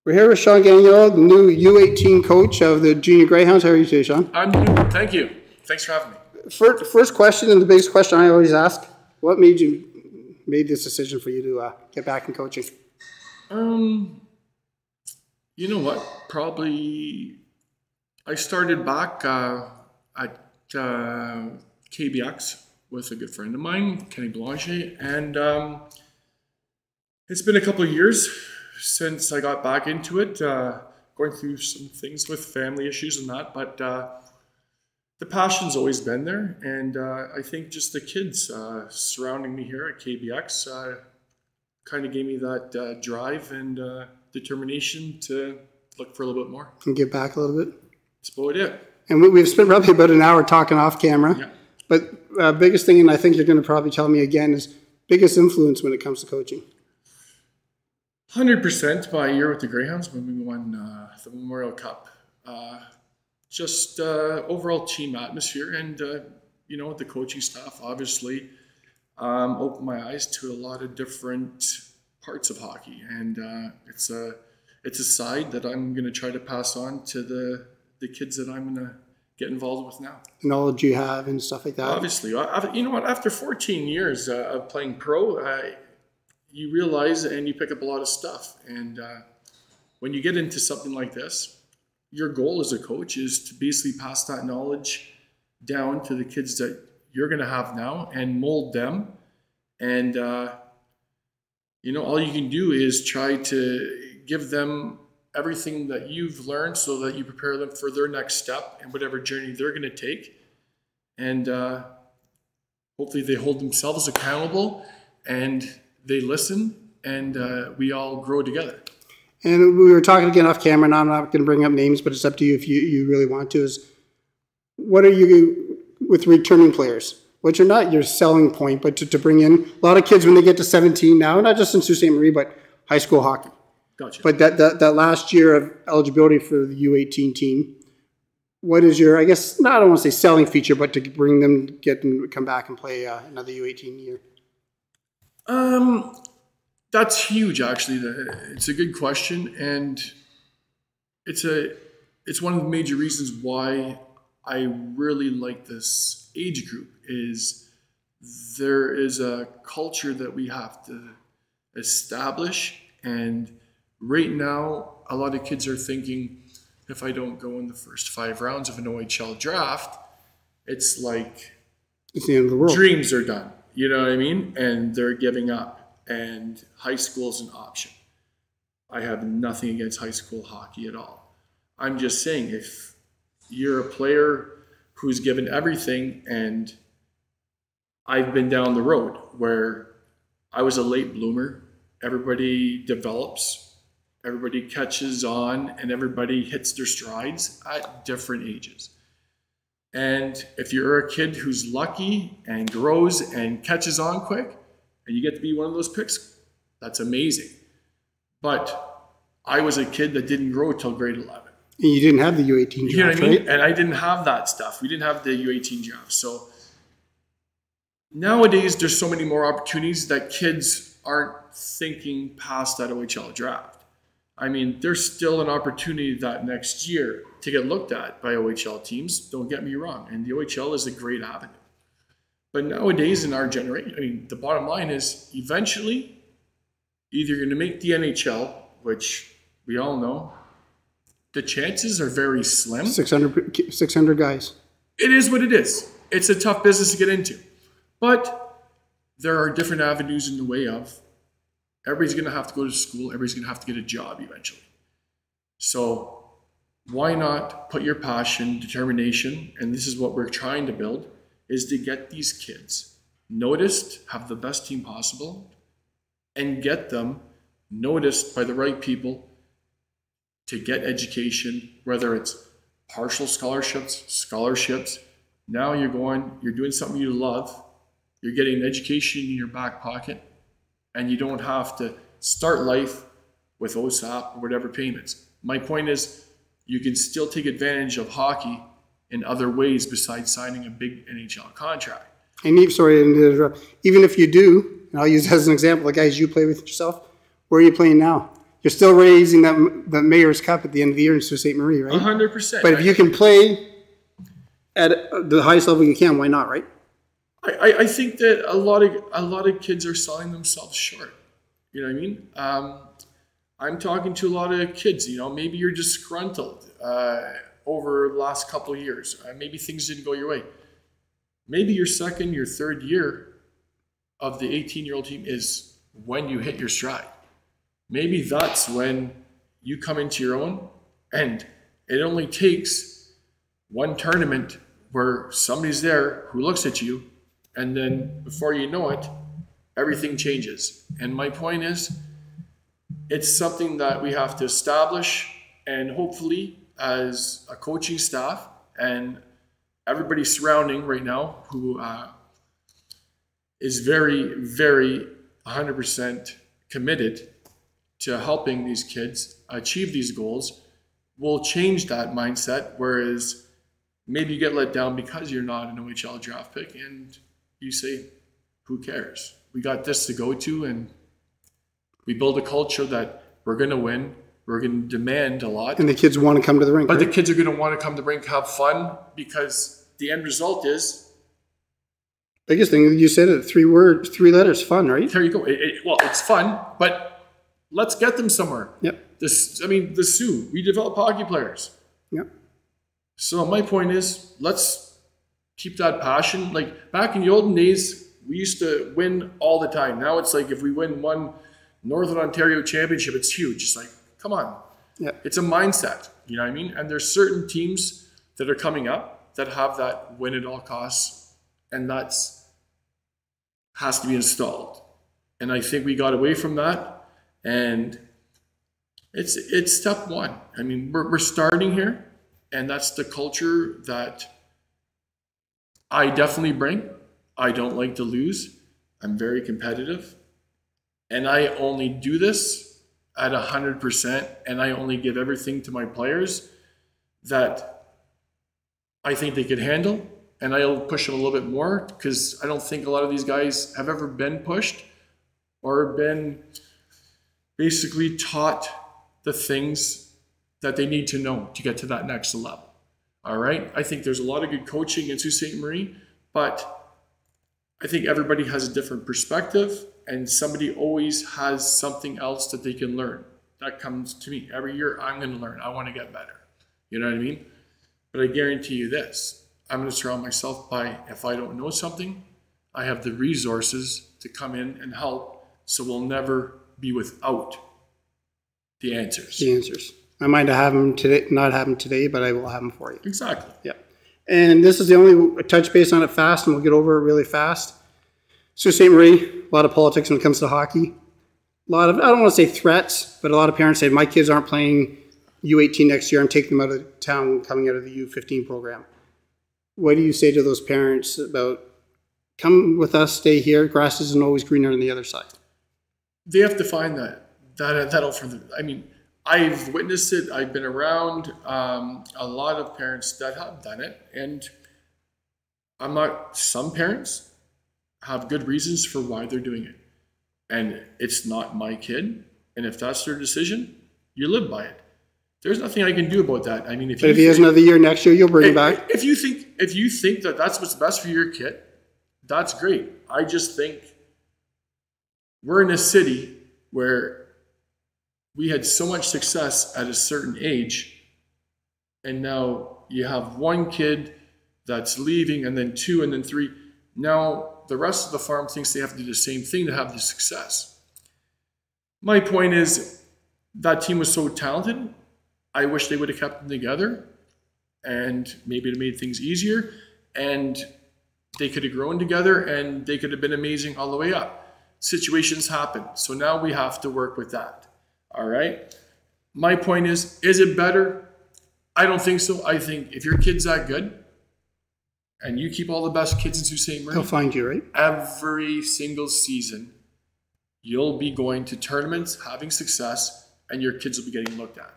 We're here with Sean Gags, the new U18 coach of the Junior Greyhounds. How are you today, Sean? I'm good. Thank you. Thanks for having me. First question, and the biggest question I always ask, what made this decision for you to get back in coaching? You know what? Probably I started back at KBX with a good friend of mine, Kenny Blanchet, and it's been a couple of years since I got back into it, going through some things with family issues and that, but the passion's always been there, and I think just the kids surrounding me here at KBX kind of gave me that drive and determination to look for a little bit more. And get back a little bit? That's about it. And we've spent probably about an hour talking off camera, yeah. But biggest thing, and I think you're going to probably tell me again, is biggest influence when it comes to coaching. 100% my year with the Greyhounds when we won the Memorial Cup. Just overall team atmosphere and, you know, the coaching staff obviously opened my eyes to a lot of different parts of hockey. And it's a side that I'm going to try to pass on to the kids that I'm going to get involved with now. The knowledge you have and stuff like that. Obviously. You know what? After 14 years of playing pro, you realize and you pick up a lot of stuff. And when you get into something like this, your goal as a coach is to basically pass that knowledge down to the kids that you're going to have now and mold them. And, you know, all you can do is try to give them everything that you've learned so that you prepare them for their next step and whatever journey they're going to take. And hopefully they hold themselves accountable and they listen, and we all grow together. And we were talking again off camera, and I'm not going to bring up names, but it's up to you if you really want to, is what are you, with returning players, which are not your selling point, but to bring in a lot of kids when they get to 17 now, not just in Sault Ste Marie, but high school hockey. Gotcha. But that last year of eligibility for the U18 team, what is your, I guess, I don't want to say selling feature, but to bring them, get them to come back and play another U18 year? That's huge, actually. It's a good question, and it's one of the major reasons why I really like this age group. Is there is a culture that we have to establish, and right now a lot of kids are thinking, if I don't go in the first 5 rounds of an OHL draft, it's like it's the end of the world. Dreams are done. You know what I mean? And they're giving up, and high school is an option. I have nothing against high school hockey at all. I'm just saying, if you're a player who's given everything, and I've been down the road where I was a late bloomer, everybody develops, everybody catches on, and everybody hits their strides at different ages. And if you're a kid who's lucky and grows and catches on quick, and you get to be one of those picks, that's amazing. But I was a kid that didn't grow till grade 11. And you didn't have the U18 draft, you know what I mean? Right? And I didn't have that stuff. We didn't have the U18 draft. So nowadays, there's so many more opportunities that kids aren't thinking past that OHL draft. I mean, there's still an opportunity that next year to get looked at by OHL teams, don't get me wrong, and the OHL is a great avenue. But nowadays in our generation, I mean, the bottom line is eventually either you're going to make the NHL, which we all know, the chances are very slim. 600 guys. It is what it is. It's a tough business to get into. But there are different avenues in the way of everybody's going to have to go to school. Everybody's going to have to get a job eventually. So why not put your passion, determination, and this is what we're trying to build, is to get these kids noticed, have the best team possible, and get them noticed by the right people to get education, whether it's partial scholarships. Now you're doing something you love. You're getting an education in your back pocket, and you don't have to start life with OSAP or whatever payments. My point is, you can still take advantage of hockey in other ways besides signing a big NHL contract. And sorry to interrupt. Even if you do, and I'll use as an example the guys you play with yourself, where are you playing now? you're still raising the Mayor's Cup at the end of the year in Sault Ste. Marie, right? 100%. But if you can play at the highest level you can, why not, right? I think that a lot of kids are selling themselves short. You know what I mean? I'm talking to a lot of kids. You know, maybe you're disgruntled over the last couple of years. Maybe things didn't go your way. Maybe your second, your third year of the 18-year-old team is when you hit your stride. Maybe that's when you come into your own, and it only takes one tournament where somebody's there who looks at you, and then before you know it, everything changes. And my point is, it's something that we have to establish, and hopefully as a coaching staff and everybody surrounding right now who is very, very 100% committed to helping these kids achieve these goals, will change that mindset. Whereas maybe you get let down because you're not an OHL draft pick and you say, who cares? We got this to go to, and we build a culture that we're going to win. We're going to demand a lot. And the kids want to come to the rink. But right? the kids are going to want to come to the rink, have fun, because the end result is... Biggest thing, you said it, 3 words, 3 letters, fun, right? There you go. Well, it's fun, but let's get them somewhere. Yep. The Soo, we develop hockey players. Yep. So my point is, let's keep that passion. Like back in the olden days, we used to win all the time. Now it's like if we win one Northern Ontario championship, it's huge. It's like, come on. Yeah. It's a mindset. You know what I mean? And there's certain teams that are coming up that have that win at all costs, and that's has to be installed. And I think we got away from that, and it's step one. I mean, we're starting here, and that's the culture that I definitely bring. I don't like to lose. I'm very competitive, and I only do this at 100%, and I only give everything to my players that I think they could handle. And I'll push them a little bit more, because I don't think a lot of these guys have ever been pushed or been basically taught the things that they need to know to get to that next level. All right? I think there's a lot of good coaching in Sault Ste. Marie, but I think everybody has a different perspective, and somebody always has something else that they can learn. That comes to me. Every year, I'm going to learn. I want to get better. You know what I mean? But I guarantee you this. I'm going to surround myself by, if I don't know something, I have the resources to come in and help, so we'll never be without the answers. The answers. I might have them today, not have them today, but I will have them for you. Exactly. Yeah. And this is the only touch base on it fast, and we'll get over it really fast. Sault Ste. Marie, a lot of politics when it comes to hockey. A lot of, I don't want to say threats, but a lot of parents say, my kids aren't playing U18 next year, I'm taking them out of town coming out of the U15 program. What do you say to those parents about, come with us, stay here, grass isn't always greener on the other side? They have to find that out for them. I mean, I've witnessed it. I've been around a lot of parents that have done it, and some parents have good reasons for why they're doing it. And it's not my kid, and if that's their decision, you live by it. There's nothing I can do about that. I mean, if he has another year next year, you'll bring him back. If you think that that's what's best for your kid, that's great. I just think we're in a city where we had so much success at a certain age, and now you have one kid that's leaving, and then 2, and then 3. Now the rest of the farm thinks they have to do the same thing to have the success. My point is, that team was so talented. I wish they would have kept them together, and maybe it made things easier, and they could have grown together, and they could have been amazing all the way up. Situations happen, so now we have to work with that. All right? My point is it better? I don't think so. I think if your kid's that good, and you keep all the best kids in Sault Ste. Marie, they'll find you, right? Every single season, you'll be going to tournaments, having success, and your kids will be getting looked at.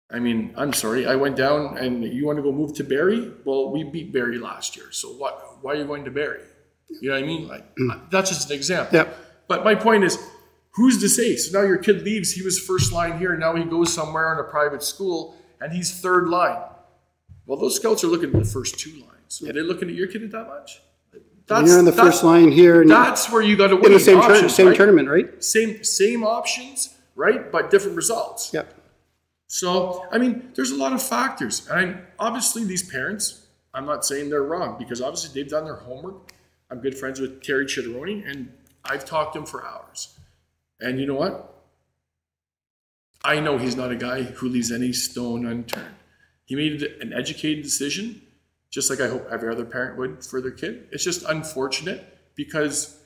I mean, I'm sorry, I went down, and you want to go move to Barrie? Well, we beat Barrie last year, so why are you going to Barrie? You know what I mean? Like, that's just an example. Yeah. But my point is, who's to say? So now your kid leaves, he was first line here, and now he goes somewhere in a private school, and he's third line. Well, those scouts are looking at the first two lines. Are they looking at your kid that much? You're on the first line here. That's where you got to win. In the same tournament, right? Same options, right? But different results. Yep. So, I mean, there's a lot of factors. And obviously these parents, I'm not saying they're wrong, because obviously they've done their homework. I'm good friends with Terry Chitteroni, and I've talked to him for hours. And you know what? I know he's not a guy who leaves any stone unturned. He made an educated decision, just like I hope every other parent would for their kid. It's just unfortunate, because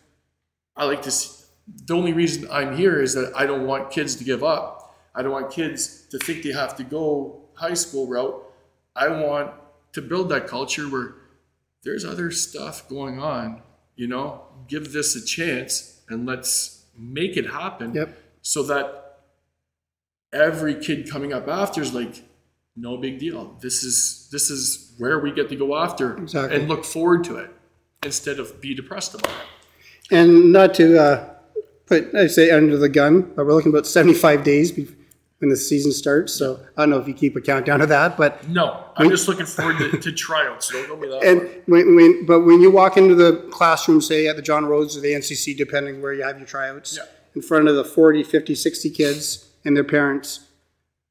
I like to see, the only reason I'm here is that I don't want kids to give up. I don't want kids to think they have to go high school route. I want to build that culture where there's other stuff going on, you know, give this a chance and let's make it happen. Yep. So that every kid coming up after is like, no big deal. This is where we get to go after and look forward to it instead of be depressed about it. And not to put, I say, under the gun, but we're looking about 75 days when the season starts. So I don't know if you keep a countdown of that, but no, I'm just looking forward to tryouts. So don't go me that and when you walk into the classroom, say at the John Rhodes or the NCC, depending where you have your tryouts, in front of the 40, 50, 60 kids and their parents,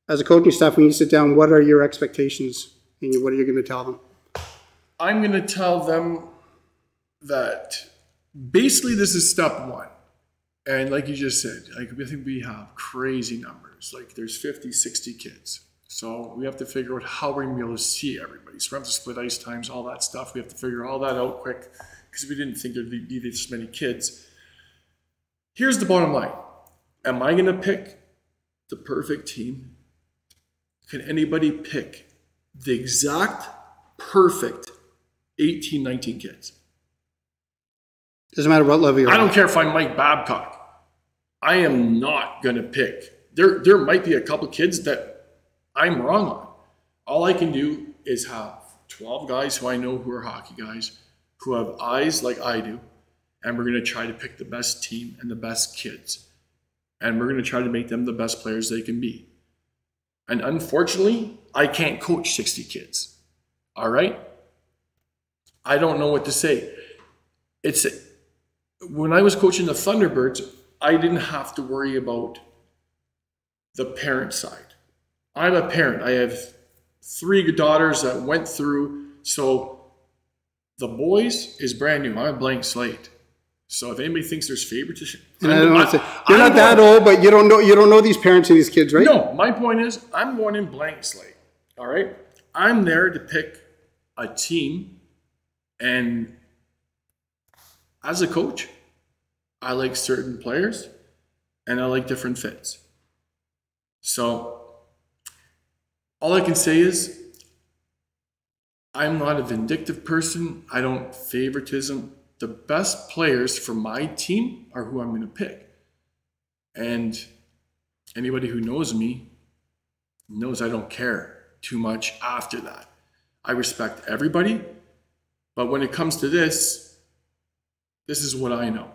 as a coaching staff, when you sit down, what are your expectations and what are you going to tell them? I'm going to tell them that basically this is step one. And like you just said, like I think we have crazy numbers. Like there's 50, 60 kids. So we have to figure out how we're going to be able to see everybody. So we have to split ice times, all that stuff. We have to figure all that out quick because we didn't think there'd be this many kids. Here's the bottom line. Am I going to pick the perfect team? Can anybody pick the exact perfect 18, 19 kids? Doesn't matter what level you're I don't care if I'm Mike Babcock. I am not going to pick. There might be a couple kids that I'm wrong on. All I can do is have 12 guys who I know who are hockey guys, who have eyes like I do, and we're going to try to pick the best team and the best kids. And we're going to try to make them the best players they can be. And unfortunately, I can't coach 60 kids. All right? I don't know what to say. When I was coaching the Thunderbirds, I didn't have to worry about the parent side. I'm a parent. I have 3 daughters that went through. So the boys is brand new. I'm a blank slate. So if anybody thinks there's favoritism, and I don't want to say, you're not that old, but you don't know these parents and these kids, right? No, my point is I'm going in blank slate. All right, I'm there to pick a team, and as a coach, I like certain players, and I like different fits. So all I can say is I'm not a vindictive person. I don't favoritism. The best players for my team are who I'm going to pick. And anybody who knows me knows I don't care too much after that. I respect everybody, but when it comes to this is what I know.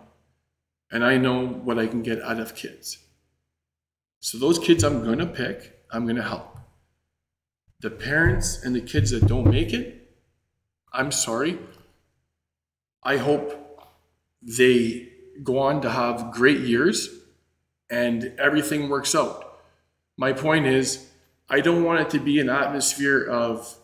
And I know what I can get out of kids. So those kids I'm going to pick, I'm going to help. The parents and the kids that don't make it, I'm sorry. I hope they go on to have great years and everything works out. My point is, I don't want it to be an atmosphere of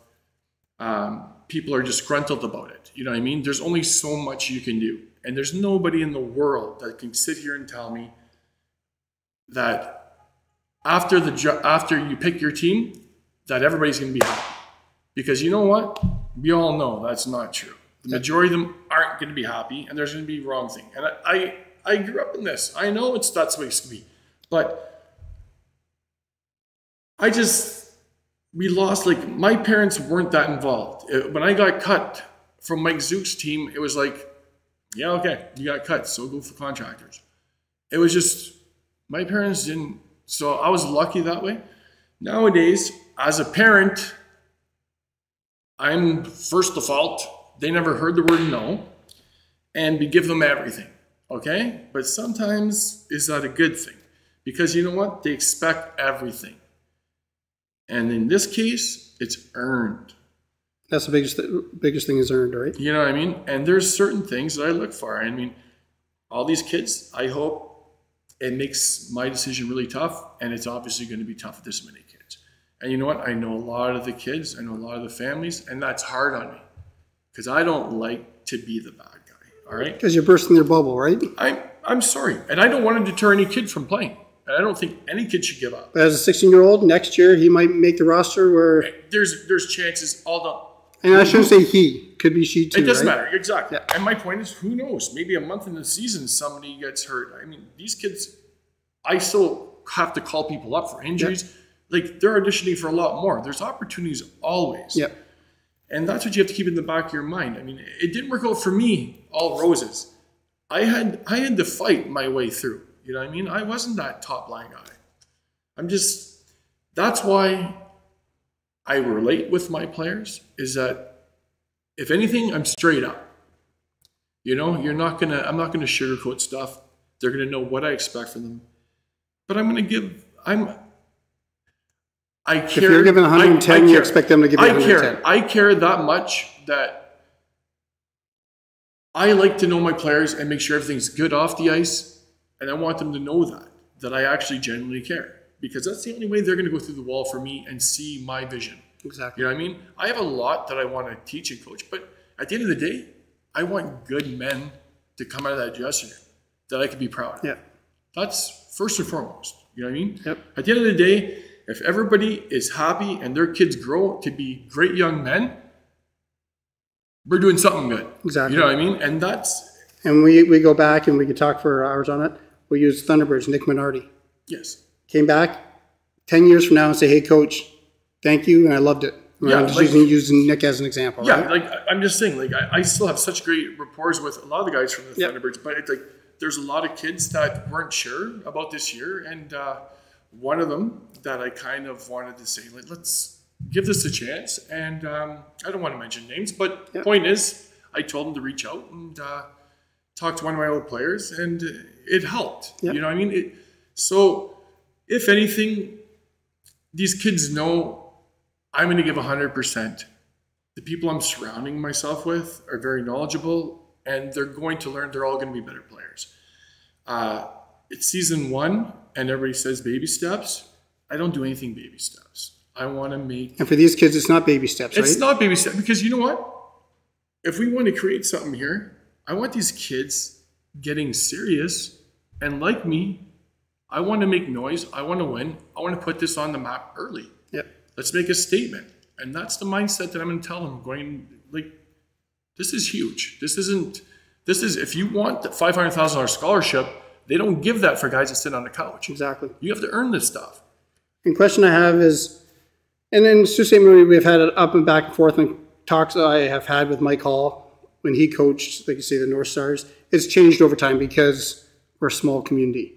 people are disgruntled about it. You know what I mean? There's only so much you can do. And there's nobody in the world that can sit here and tell me that after you pick your team, that everybody's going to be happy. Because you know what? We all know that's not true. The majority of them aren't going to be happy, and there's going to be wrong thing. And I grew up in this. I know that's the way it's going to be. But we lost, like, my parents weren't that involved. When I got cut from Mike Zook's team, it was like, yeah, okay, you got cut, so go for contractors. It was just, my parents didn't, so I was lucky that way. Nowadays, as a parent, I'm first default. They never heard the word no, and we give them everything. Okay? But sometimes is that a good thing? Because you know what? They expect everything. And in this case, it's earned. That's the biggest thing is earned, right? You know what I mean? And there's certain things that I look for. I mean, all these kids, I hope it makes my decision really tough. And it's obviously going to be tough with this many kids. And you know what? I know a lot of the kids. I know a lot of the families. And that's hard on me. Because I don't like to be the bad guy. All right? Because you're bursting their bubble, right? I'm sorry. And I don't want to deter any kid from playing. And I don't think any kid should give up. But as a 16-year-old, next year he might make the roster where... There's chances all done. And I shouldn't say he. Could be she too, it doesn't right? matter. Exactly. Yeah. And my point is, who knows? Maybe a month in the season, somebody gets hurt. I mean, these kids, I still have to call people up for injuries. Yep. Like, they're auditioning for a lot more. There's opportunities always. Yep. And that's what you have to keep in the back of your mind. I mean, it didn't work out for me, all roses. I had to fight my way through. You know what I mean? I wasn't that top line guy. That's why I relate with my players, is that if anything, I'm straight up. You know, I'm not gonna sugarcoat stuff. They're gonna know what I expect from them. But I care. If you're giving 110, you expect them to give you 110. I care that much that I like to know my players and make sure everything's good off the ice. And I want them to know that I actually genuinely care. Because that's the only way they're going to go through the wall for me and see my vision. Exactly. You know what I mean? I have a lot that I want to teach and coach. But at the end of the day, I want good men to come out of that dressing room that I can be proud of. Yeah. That's first and foremost. You know what I mean? Yep. At the end of the day, if everybody is happy and their kids grow to be great young men, we're doing something good. Exactly. You know what I mean? And that's... And we go back and we could talk for hours on it. We use Thunderbirds, Nick Minardi. Yes. Came back 10 years from now and say, hey, coach, thank you, and I loved it. Yeah, I'm just using Nick as an example. Yeah, right? like I'm just saying, like I still have such great rapport with a lot of the guys from the Thunderbirds, but it's like there's a lot of kids that weren't sure about this year, and one of them that I kind of wanted to say, like, let's give this a chance. And I don't want to mention names, but the point is, I told him to reach out and talk to one of my old players, and it helped. Yep. You know what I mean? So if anything, these kids know I'm going to give 100%. The people I'm surrounding myself with are very knowledgeable, and they're going to learn. They're all going to be better players. It's season 1, and everybody says baby steps. I don't do anything baby steps. I want to make... And for these kids, it's not baby steps, right? It's not baby steps, because you know what? If we want to create something here, I want these kids getting serious, and like me, I want to make noise. I want to win. I want to put this on the map early. Yep. Let's make a statement. And that's the mindset that I'm going to tell them, going, like, this is huge. This is, if you want the $500,000 scholarship, they don't give that for guys that sit on the couch. Exactly. You have to earn this stuff. And question I have is, and then Sault Ste Marie, we've had it up and back and forth, and talks I have had with Mike Hall when he coached, like you say, the North Stars. It's changed over time because we're a small community.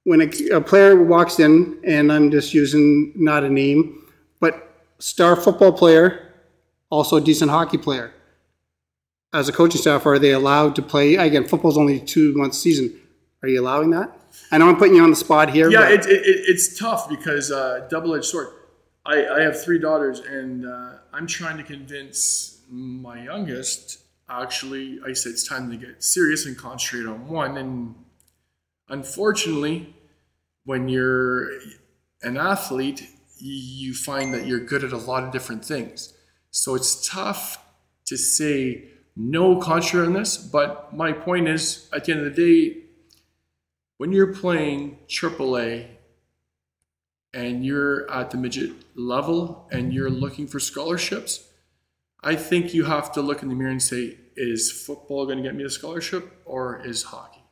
When a player walks in, and I'm just using not a name, but star football player, also a decent hockey player. As a coaching staff, are they allowed to play? Again, football's only 2-month season. Are you allowing that? I know I'm putting you on the spot here. Yeah, it's tough because double-edged sword. I have 3 daughters, and I'm trying to convince my youngest, actually, I said it's time to get serious and concentrate on one. And unfortunately, when you're an athlete, you find that you're good at a lot of different things. So it's tough to say no, concentrate on this. But my point is, at the end of the day, when you're playing AAA and you're at the midget level and you're looking for scholarships, I think you have to look in the mirror and say, is football going to get me a scholarship, or is hockey?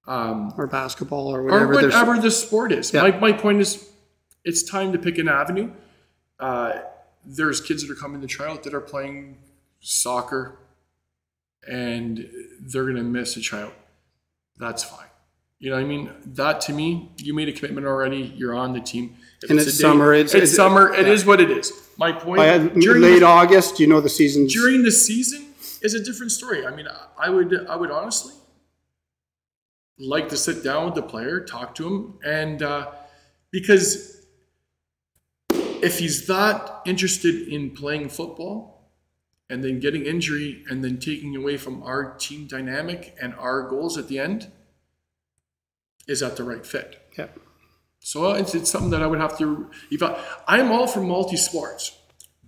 Or basketball, or whatever. Or whatever the sport is. Yeah. My point is, it's time to pick an avenue. There's kids that are coming to tryout that are playing soccer, and they're going to miss a tryout. That's fine. You know what I mean? That, to me, you made a commitment already. You're on the team. If and it's summer. It's summer. It is what it is. My point. Late August, you know the season. During the season is a different story. I mean, I would honestly, like to sit down with the player, talk to him, and because if he's that interested in playing football and then getting injury and then taking away from our team dynamic and our goals at the end, is that the right fit? Yeah. So it's something that I would have to evaluate. I'm all for multi-sports,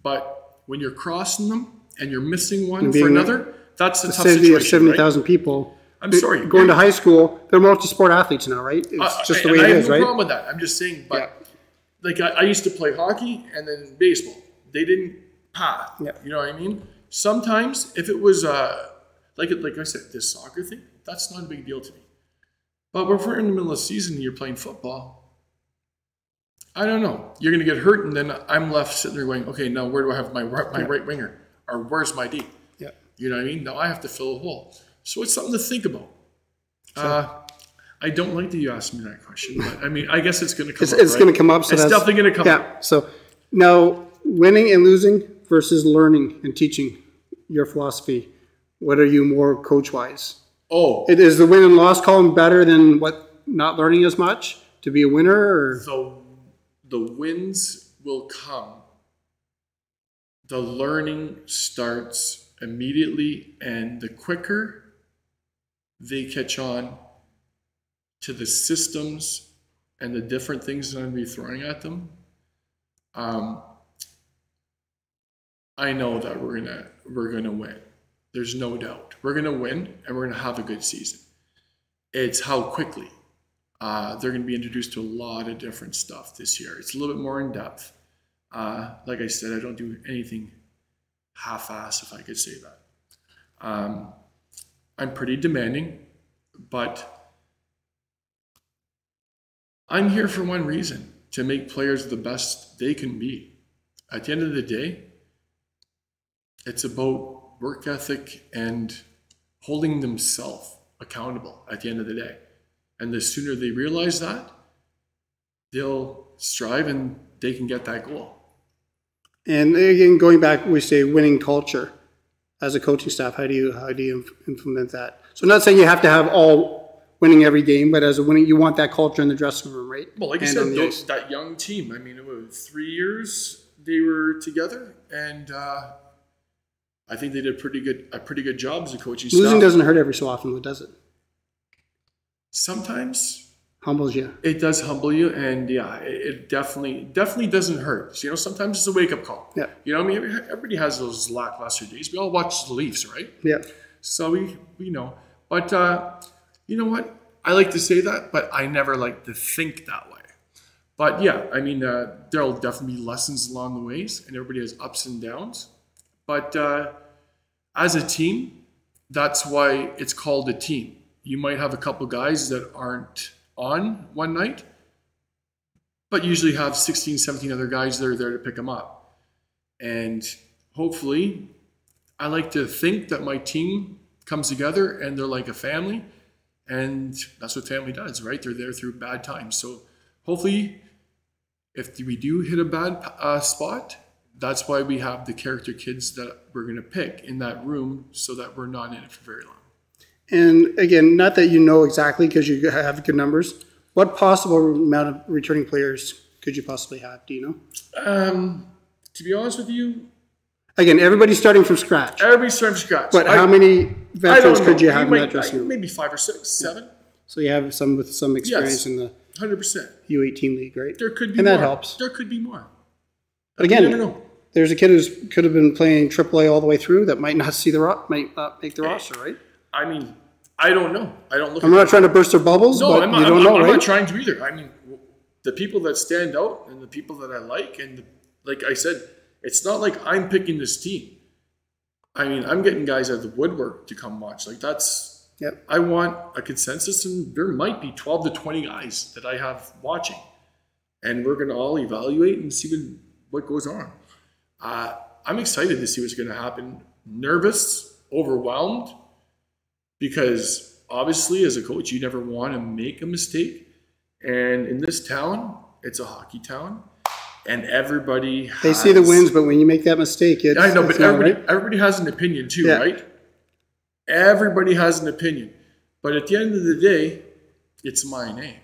but when you're crossing them and you're missing one for another, that's a tough situation, right? 70,000 people. I'm sorry. Going to high school, they're multi-sport athletes now, right? It's just the way it is, right? I have no problem with that. I'm just saying, but like I used to play hockey and then baseball. They didn't path. Yeah. You know what I mean? Sometimes if it was like I said, this soccer thing, that's not a big deal to me. But if we're in the middle of the season and you're playing football, I don't know. You're going to get hurt, and then I'm left sitting there going, okay, now where do I have my right winger? Or where's my D? Yeah. You know what I mean? Now I have to fill a hole. So it's something to think about. I don't like that you asked me that question, but I mean, I guess it's going to come up. It's going to come up. So it's definitely going to come up. Yeah. So now, winning and losing versus learning and teaching, your philosophy, what are you more coach-wise? Oh. Is the win and loss column better than not learning as much to be a winner? Or? The wins will come. The learning starts immediately, and the quicker they catch on to the systems and the different things that I'm going to be throwing at them, I know that we're gonna win. There's no doubt. We're gonna win, and we're gonna have a good season. It's how quickly they're going to be introduced to a lot of different stuff this year. It's a little bit more in depth. Like I said, I don't do anything half-ass, if I could say that. I'm pretty demanding, but I'm here for one reason, to make players the best they can be. At the end of the day, it's about work ethic and holding themselves accountable at the end of the day. And the sooner they realize that, they'll strive and they can get that goal. And again, going back, we say winning culture as a coaching staff. How do you implement that? So I'm not saying you have to have all winning every game, but as a winning, you want that culture in the dressing room, right? Well, like I said, that young team. I mean, it was 3 years they were together, and I think they did a pretty good job as a coaching staff. Losing doesn't hurt every so often, does it? Sometimes humbles you. It does humble you, and yeah, it definitely doesn't hurt. So, sometimes it's a wake up call. Yeah. I mean, everybody has those lackluster days. We all watch the Leafs, right? Yeah. So we know, but you know what? I like to say that, but I never like to think that way. But yeah, I mean, there'll definitely be lessons along the ways, and everybody has ups and downs. But as a team, that's why it's called a team. You might have a couple guys that aren't on one night, but usually have 16, 17 other guys that are there to pick them up. And hopefully, I like to think that my team comes together and they're like a family. And that's what family does, right? They're there through bad times. So hopefully, if we do hit a bad spot, that's why we have the character kids that we're going to pick in that room so that we're not in it for very long. And again, not that you know exactly because you have good numbers. What possible amount of returning players could you possibly have? Do you know? To be honest with you, again, everybody's starting from scratch. Everybody's starting from scratch. But how many veterans could you have in that dressing room? Maybe 5 or 6, 7. So you have some with some experience in the 100% U18 league, right? There could be more. And that helps. There could be more. But again, you never know. There's a kid who could have been playing AAA all the way through that might not might not make the roster, right? I mean, I don't know. I don't look. I'm not trying to burst their bubbles, but you don't know, right? I'm not trying to either. I mean, the people that stand out and the people that I like, and like I said, it's not like I'm picking this team. I mean, I'm getting guys out of the woodwork to come watch. Like that's. Yep. I want a consensus, and there might be 12 to 20 guys that I have watching, and we're going to all evaluate and see what goes on. I'm excited to see what's going to happen. Nervous, overwhelmed, because obviously as a coach, you never want to make a mistake. And in this town, it's a hockey town, and everybody has... They see the wins, but when you make that mistake, it's... I know, but everybody has an opinion too, right? Everybody has an opinion. But at the end of the day, It's my name.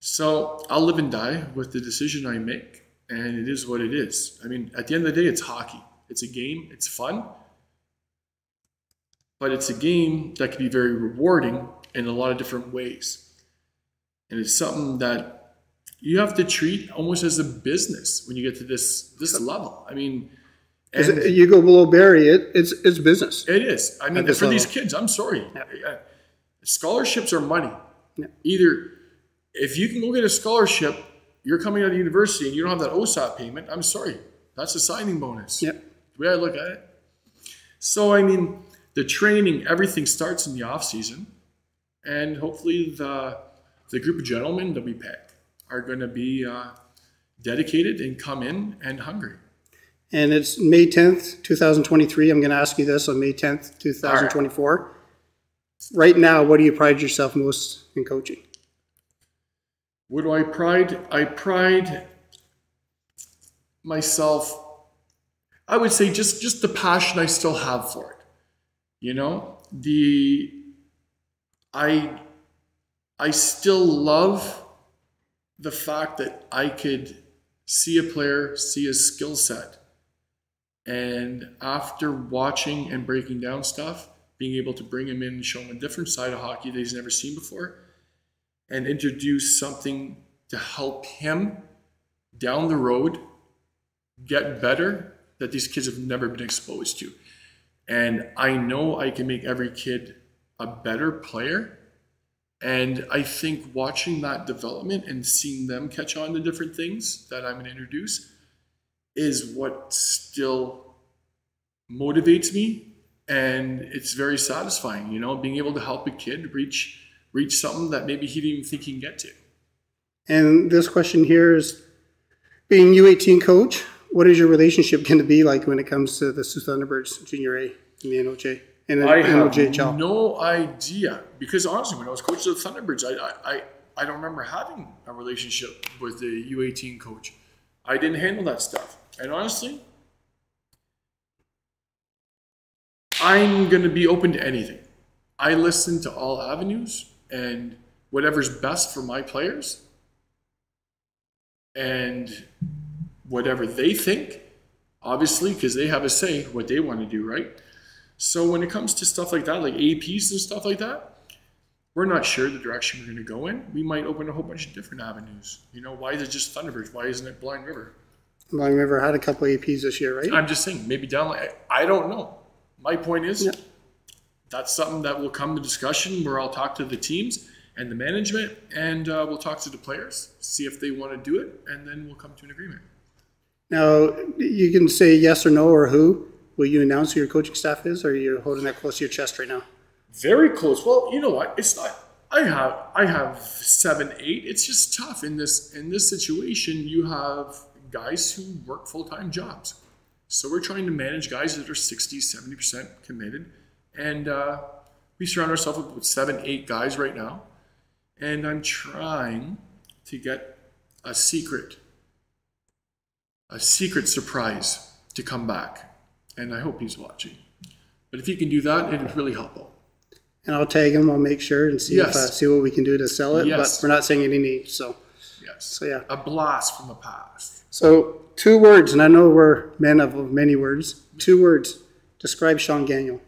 So I'll live and die with the decision I make, and it is what it is. I mean, at the end of the day, it's hockey. It's a game. It's fun. But it's a game that can be very rewarding in a lot of different ways. And it's something that you have to treat almost as a business when you get to this level. I mean, you go below Barrie, it's business. It is. I mean, for these kids, I'm sorry. Yeah. Scholarships are money. Yeah. Either if you can go get a scholarship, you're coming out of university and you don't have that OSAP payment, I'm sorry. That's a signing bonus. Yep. The way I look at it. So, I mean, the training, everything starts in the off season, and hopefully the group of gentlemen that we pick are going to be dedicated and come in and hungry. And it's May 10th, 2023. I'm going to ask you this on May 10th, 2024. Right now, what do you pride yourself most in coaching? What do I pride? I pride myself, I would say just the passion I still have for it. You know, I still love the fact that I could see a player, see his skill set, and after watching and breaking down stuff, being able to bring him in and show him a different side of hockey that he's never seen before, and introduce something to help him down the road get better that these kids have never been exposed to. And I know I can make every kid a better player. And I think watching that development and seeing them catch on to different things that I'm going to introduce is what still motivates me. And it's very satisfying, you know, being able to help a kid reach something that maybe he didn't even think he can get to. And this question here is, being U18 coach, what is your relationship going to be like when it comes to the Soo Thunderbirds, Junior A, and the NOJ? And I have no idea, because honestly, when I was coaching the Thunderbirds, I don't remember having a relationship with the U18 coach. I didn't handle that stuff. And honestly, I'm going to be open to anything. I listen to all avenues and whatever's best for my players and whatever they think, obviously, because they have a say what they want to do, right? So when it comes to stuff like that, like APs and stuff like that, we're not sure the direction we're going to go in. We might open a whole bunch of different avenues. You know, why is it just Thunderbirds? Why isn't it Blind River? Blind River had a couple of APs this year, right? I'm just saying, maybe down, I don't know. My point is, that's something that will come to discussion where I'll talk to the teams and the management, and we'll talk to the players, see if they want to do it, and then we'll come to an agreement. Now, you can say yes or no or who. Will you announce who your coaching staff is, or are you holding that close to your chest right now? Very close. Well, you know what? It's not. I have 7, 8. It's just tough in this situation. You have guys who work full-time jobs, so we're trying to manage guys that are 60, 70% committed, and we surround ourselves with 7, 8 guys right now, and I'm trying to get a secret surprise to come back. And I hope he's watching. But if he can do that, it would really help out. And I'll tag him. I'll make sure and see see what we can do to sell it. But we're not saying any names. So So yeah, a blast from the past. So 2 words, and I know we're men of many words. 2 words. Describe Sean Gags.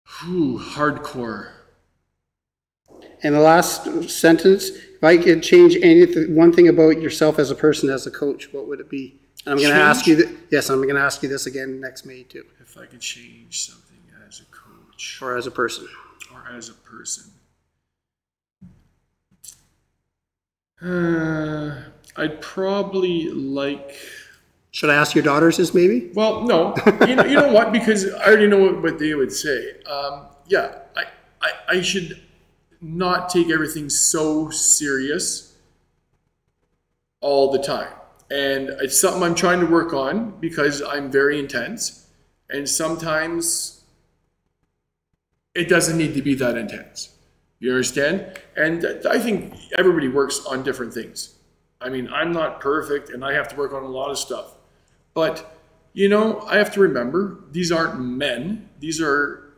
Hardcore. And the last sentence. If I could change anything, one thing about yourself as a person, as a coach, what would it be? And I'm going to ask you. Yes, I'm going to ask you this again next May too. If I could change something as a coach, or as a person, I'd probably like. Should I ask your daughters this maybe? Well, no. You know what? Because I already know what they would say. Yeah, I should not take everything so serious all the time. And it's something I'm trying to work on because I'm very intense. And sometimes it doesn't need to be that intense. You understand? And I think everybody works on different things. I mean, I'm not perfect and I have to work on a lot of stuff. But, you know, I have to remember, these aren't men. These are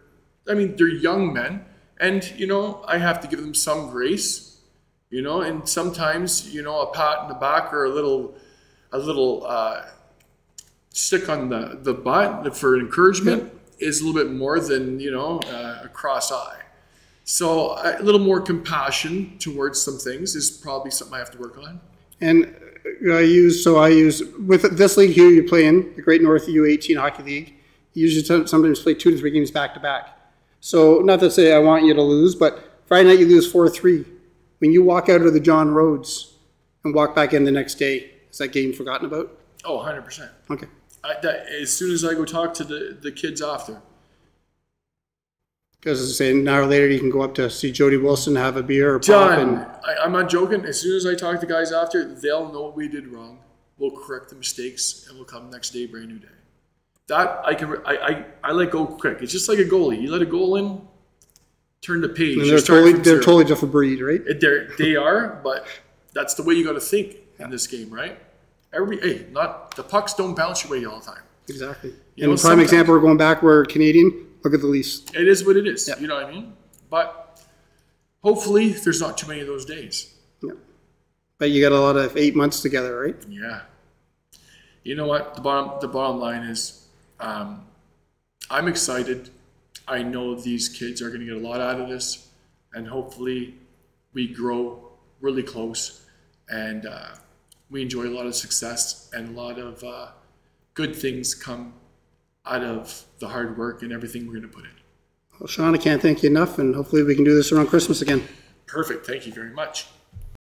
I mean, they're young men, and you know, I have to give them some grace, you know, and sometimes, you know, a pat in the back or a little stick on the butt for encouragement is a little bit more than, you know, a cross eye. So a little more compassion towards some things is probably something I have to work on. And I use with this league here you play in, the Great North U18 Hockey League, you usually sometimes play 2 to 3 games back to back. So not to say I want you to lose, but Friday night you lose 4-3. When you walk out of the John Rhodes and walk back in the next day, is that game forgotten about? Oh, 100%. Okay. As soon as I go talk to the kids after. Because as I say, an hour later you can go up to see Jody Wilson, have a beer or pop. Done. I'm not joking. As soon as I talk to the guys after, they'll know what we did wrong. We'll correct the mistakes, and we'll come next day, brand new day. That I let go quick. It's just like a goalie. You let a goal in, turn the page. And they're totally different breed, right? They are, but that's the way you got to think in this game, right? Not the pucks don't bounce your way all the time. Exactly. And the prime example, we're going back, we're Canadian. Look at the Leafs. It is what it is. Yep. You know what I mean? But hopefully there's not too many of those days. Yeah. But you got a lot of 8 months together, right? Yeah. You know what? The bottom line is I'm excited. I know these kids are going to get a lot out of this. And hopefully we grow really close. And we enjoy a lot of success. And a lot of good things come out of the hard work and everything we're going to put in. Well, Sean, I can't thank you enough, and hopefully we can do this around Christmas again. Perfect. Thank you very much.